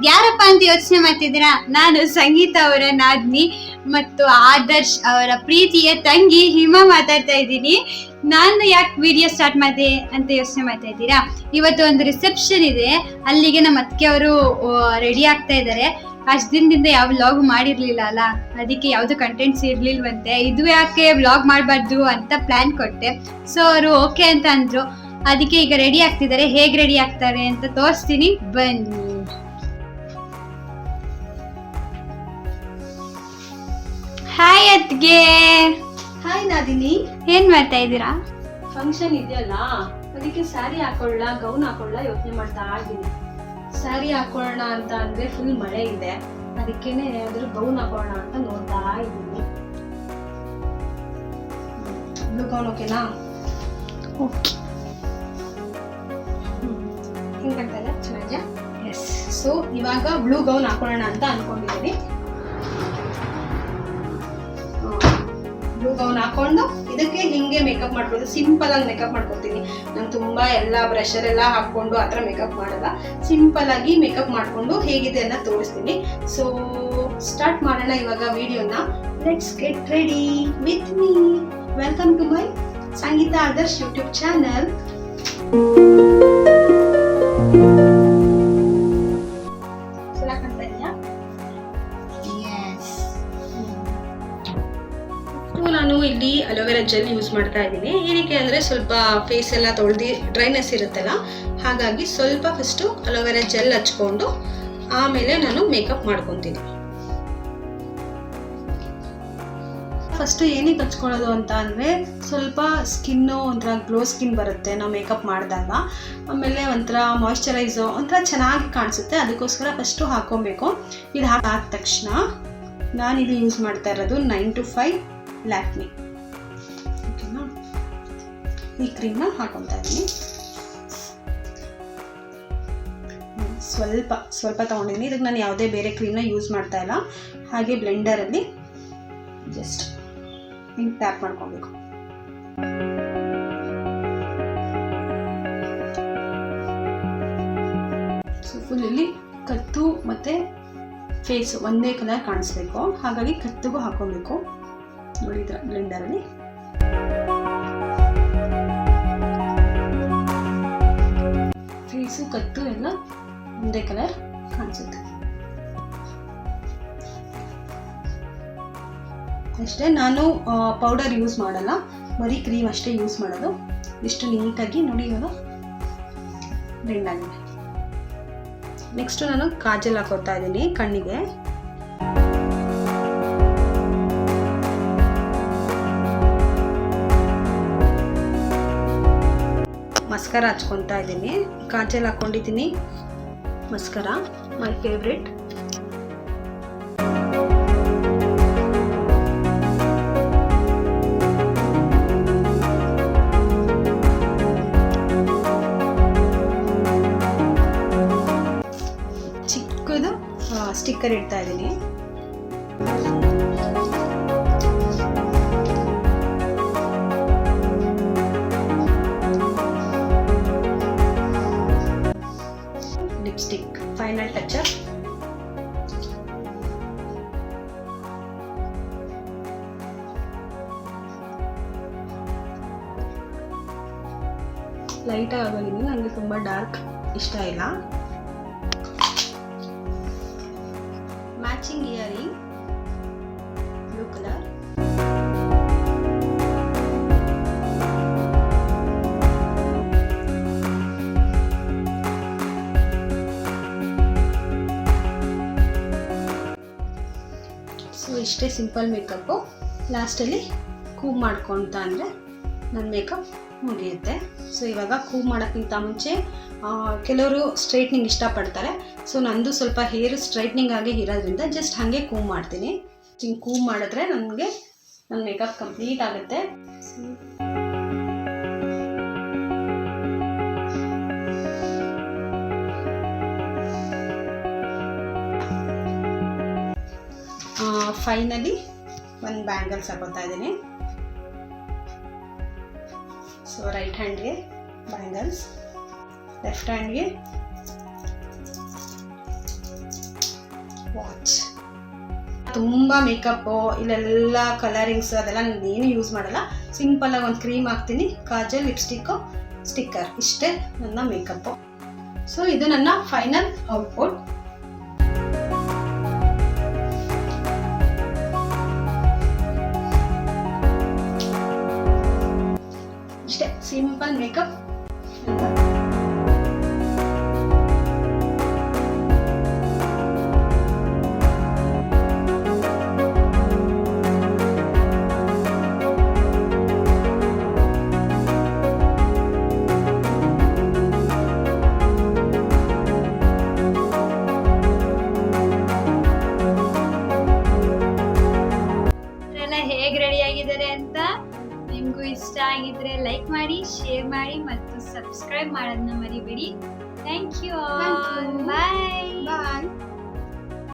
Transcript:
ಯಾರಪ್ಪ ಅಂತ ಯೋಚನೆ ಮಾಡ್ತಿದ್ದೀರಾ? ನಾನು ಸಂಗೀತ ಅವರ ನಾದ್ನಿ ಮತ್ತು ಆದರ್ಶ್ ಅವರ ಪ್ರೀತಿಯ ತಂಗಿ ಹಿಮಾ ಮಾತಾಡ್ತಾ ಇದ್ದೀನಿ. ನಾನು ಯಾಕೆ ವಿಡಿಯೋ ಸ್ಟಾರ್ಟ್ ಮಾಡಿದೆ ಅಂತ ಯೋಚನೆ ಮಾಡ್ತಾ ಇದ್ದೀರಾ? ಇವತ್ತು ಒಂದು ರಿಸೆಪ್ಷನ್ ಇದೆ, ಅಲ್ಲಿಗೆ ನಮ್ಮ ಅತ್ತಿಗೆ ಅವರು ರೆಡಿ ಆಗ್ತಾ ಇದ್ದಾರೆ. ಅಷ್ಟು ದಿನದಿಂದ ಯಾವ ವ್ಲಾಗ್ ಮಾಡಿರ್ಲಿಲ್ಲ ಅಲ್ಲ, ಅದಕ್ಕೆ ಯಾವ್ದು ಕಂಟೆಂಟ್ಸ್ ಇರ್ಲಿಲ್ವಂತೆ. ಇದು ಯಾಕೆ ವ್ಲಾಗ್ ಮಾಡಬಾರ್ದು ಅಂತ ಪ್ಲಾನ್ ಕೊಟ್ಟೆ. ಸೊ ಅವರು ಓಕೆ ಅಂತ ಅಂದ್ರು. ಅದಕ್ಕೆ ಈಗ ರೆಡಿ ಆಗ್ತಿದ್ದಾರೆ. ಹೇಗೆ ರೆಡಿ ಆಗ್ತಾರೆ ಅಂತ ತೋರಿಸ್ತೀನಿ, ಬನ್ನಿ. ಹಾಯ್ ಅತ್ಗೆ. ಹಾಯ್ ನಾದಿನಿ. ಏನ್ ಮಾಡ್ತಾ ಇದ್ದೀರಾ? ಫಂಕ್ಷನ್ ಇದೆಯಲ್ಲ, ಅದಕ್ಕೆ ಸ್ಯಾರಿ ಹಾಕೊಳ್ಳ ಗೌನ್ ಹಾಕೊಳ್ಳ ಯೋಚನೆ ಮಾಡ್ತಾ ಇದ್ದೀನಿ. ಸ್ಯಾರಿ ಹಾಕೊಳ್ಳೋಣ ಅಂತ ಅಂದ್ರೆ ಫುಲ್ ಮಳೆ ಇದೆ, ಅದಕ್ಕೇನೆ ಯಾವ್ದಾದ್ರು ಗೌನ್ ಹಾಕೊಳ್ಳೋಣ ಅಂತ ನೋಡ್ತಾ ಇದ್ದೀನಿ. ಬ್ಲೂ ಗೌನ್ ಓಕೆನಾ? ಓಕೆ. ಹಿಂಗ್ ಕಾಣ್ತಾ ಇದೆ, ಚೆನ್ನಾಗಿದೆ. ಎಸ್. ಸೊ ಇವಾಗ ಬ್ಲೂ ಗೌನ್ ಹಾಕೊಳ್ಳೋಣ ಅಂತ ಅನ್ಕೊಂಡಿದ್ದೀನಿ. ಬ್ಲೂ ಗೌನ್ ಹಾಕೊಂಡು ಇದಕ್ಕೆ ಹಿಂಗೆ ಮೇಕಪ್ ಮಾಡ್ಬೋದು. ಸಿಂಪಲ್ ಆಗಿ ಮೇಕಪ್ ಮಾಡ್ಕೊತೀನಿ ನಾನು. ತುಂಬಾ ಎಲ್ಲ ಬ್ರಷರ್ ಎಲ್ಲ ಹಾಕೊಂಡು ಆತರ ಮೇಕಪ್ ಮಾಡಲ್ಲ. ಸಿಂಪಲ್ ಆಗಿ ಮೇಕಪ್ ಮಾಡ್ಕೊಂಡು ಹೇಗಿದೆ ಅಂತ ತೋರಿಸ್ತೀನಿ. ಸೊ ಸ್ಟಾರ್ಟ್ ಮಾಡೋಣ ಇವಾಗ ವಿಡಿಯೋನ. Let's get ready with me. Welcome to my Sangeetha Adarsh YouTube channel. ನಾನು ಇಲ್ಲಿ ಅಲೋವೆರಾ ಜೆಲ್ ಯೂಸ್ ಮಾಡ್ತಾ ಇದ್ದೀನಿ. ಏನಕ್ಕೆ ಅಂದರೆ ಸ್ವಲ್ಪ ಫೇಸ್ ಎಲ್ಲ ತೊಳೆದು ಡ್ರೈನೆಸ್ ಇರುತ್ತಲ್ಲ, ಹಾಗಾಗಿ ಸ್ವಲ್ಪ ಫಸ್ಟು ಅಲೋವೆರಾ ಜೆಲ್ ಹಚ್ಕೊಂಡು ಆಮೇಲೆ ನಾನು ಮೇಕಪ್ ಮಾಡ್ಕೊತೀನಿ. ಫಸ್ಟು ಏನಕ್ಕೆ ಹಚ್ಕೊಳ್ಳೋದು ಅಂತ ಅಂದರೆ ಸ್ವಲ್ಪ ಸ್ಕಿನ್ನು ಒಂಥರ ಗ್ಲೋ ಸ್ಕಿನ್ ಬರುತ್ತೆ ನಾವು ಮೇಕಪ್ ಮಾಡಿದಾಗ. ಆಮೇಲೆ ಒಂಥರ ಮಾಯ್ಶ್ಚರೈಸೋ ಒಂಥರ ಚೆನ್ನಾಗಿ ಕಾಣಿಸುತ್ತೆ, ಅದಕ್ಕೋಸ್ಕರ ಫಸ್ಟು ಹಾಕೊಬೇಕು. ಇದು ಹಾಕಾದ ತಕ್ಷಣ ನಾನಿದು ಯೂಸ್ ಮಾಡ್ತಾ ಇರೋದು 9to5 ಲ್ಯಾಕ್ಮಿ. ಓಕೆನಾ? ಈ ಕ್ರೀಮ್ನ ಹಾಕೊತಾ ಇದ್ದೀನಿ. ಸ್ವಲ್ಪ ತೊಗೊಂಡಿದ್ದೀನಿ. ಇದಕ್ಕೆ ನಾನು ಯಾವುದೇ ಬೇರೆ ಕ್ರೀಮ್ನ ಯೂಸ್ ಮಾಡ್ತಾ ಇಲ್ಲ. ಹಾಗೆ ಬ್ಲೆಂಡರಲ್ಲಿ ಜಸ್ಟ್ ಹಿಂಗೆ ಟ್ಯಾಪ್ ಮಾಡ್ಕೊಬೇಕು. ಸೊ ಫುಲ್ ಇಲ್ಲಿ ಕತ್ತು ಮತ್ತು ಫೇಸು ಒಂದೇ ಕಲರ್ ಕಾಣಿಸ್ಬೇಕು, ಹಾಗಾಗಿ ಕತ್ತಿಗೂ ಹಾಕೊಬೇಕು. ನೋಡಿದ್ರ ಬ್ಲೆಂಡರಲ್ಲಿ ಫೇಸು ಕತ್ತು ಎಲ್ಲ ಒಂದೇ ಕಲರ್ ಕಾಣಿಸುತ್ತೆ. ಅಷ್ಟೇ, ನಾನು ಪೌಡರ್ ಯೂಸ್ ಮಾಡಲ್ಲ, ಬರೀ ಕ್ರೀಮ್ ಅಷ್ಟೇ ಯೂಸ್ ಮಾಡೋದು. ಇಷ್ಟು ನೀಟಾಗಿ ನೋಡಿ ಇವಾಗ ಬ್ಲೆಂಡ್ ಆಗಿದೆ. ನೆಕ್ಸ್ಟ್ ನಾನು ಕಾಜಲ್ ಹಾಕೋತಾ ಇದ್ದೀನಿ ಕಣ್ಣಿಗೆ. ಮಸ್ಕರ ಹಚ್ಕೊತಾ ಇದ್ದೀನಿ. ಕಾಜಲ್ ಹಾಕೊಂಡಿದ್ದೀನಿ. ಮಸ್ಕರ ಮೈ ಫೇವ್ರೆಟ್. ಚಿಕ್ಕದು ಸ್ಟಿಕ್ಕರ್ ಇಡ್ತಾ ಇದ್ದೀನಿ. Lipstick final touch up. Light ಆಗೋಗಿದ್ದೀನಿ, ನನಗೆ ತುಂಬ ಡಾರ್ಕ್ ಇಷ್ಟ ಇಲ್ಲ. Matching earring blue colour. So ಇಷ್ಟೇ ಸಿಂಪಲ್ ಮೇಕಪ್ಪು. ಲಾಸ್ಟಲ್ಲಿ ಕೂಮ್ ಮಾಡ್ಕೊತ ಅಂದರೆ ನನ್ನ ಮೇಕಪ್ ಮುಗಿಯುತ್ತೆ. ಸೊ ಇವಾಗ ಕೂಮ್ ಮಾಡೋಕ್ಕಿಂತ ಮುಂಚೆ ಕೆಲವರು ಸ್ಟ್ರೈಟ್ನಿಂಗ್ ಇಷ್ಟಪಡ್ತಾರೆ. ಸೊ ನಂದು ಸ್ವಲ್ಪ ಹೇರ್ ಸ್ಟ್ರೈಟ್ನಿಂಗ್ ಆಗಿ ಇರೋದ್ರಿಂದ ಜಸ್ಟ್ ಹಾಗೆ ಕೂಮ್ ಮಾಡ್ತೀನಿ. ಹಿಂಗೆ ಕೂಮ್ ಮಾಡಿದ್ರೆ ನನಗೆ ನನ್ನ ಮೇಕಪ್ ಕಂಪ್ಲೀಟ್ ಆಗುತ್ತೆ. ಫೈನಲಿ ಒಂದು ಬ್ಯಾಂಗಲ್ಸ್ ಹಾಕೋತಾ ಇದ್ದೀನಿ. ಸೊ ರೈಟ್ ಹ್ಯಾಂಡ್ಗೆ ಬ್ಯಾಂಗಲ್ಸ್, ಲೆಫ್ಟ್ ಹ್ಯಾಂಡ್ಗೆ ವಾಚ್. ತುಂಬ ಮೇಕಪ್ಪು ಇಲ್ಲೆಲ್ಲ ಕಲರಿಂಗ್ಸ್ ಅದೆಲ್ಲ ನಾನು ಏನು ಯೂಸ್ ಮಾಡಲ್ಲ. ಸಿಂಪಲಾಗಿ ಒಂದು ಕ್ರೀಮ್ ಹಾಕ್ತೀನಿ, ಕಾಜಲ್, ಲಿಪ್ಸ್ಟಿಕ್ಕು, ಸ್ಟಿಕ್ಕರ್, ಇಷ್ಟೇ ನನ್ನ ಮೇಕಪ್ಪು. ಸೊ ಇದು ನನ್ನ ಫೈನಲ್ ಔಟ್ಪುಟ್. ಇಷ್ಟೇ ಸಿಂಪಲ್ ಮೇಕಪ್. ಹೇಗೆ ರೆಡಿ ಆಗಿದ್ದಾರೆ ಅಂತ ನಿಮಗೂ ಇಷ್ಟ ಆಗಿದ್ರೆ ಲೈಕ್ ಮಾಡಿ, ಶೇರ್ ಮಾಡಿ ಮತ್ತು ಸಬ್ಸ್ಕ್ರೈಬ್ ಮಾಡೋದನ್ನ ಮರಿಬೇಡಿ. Thank you.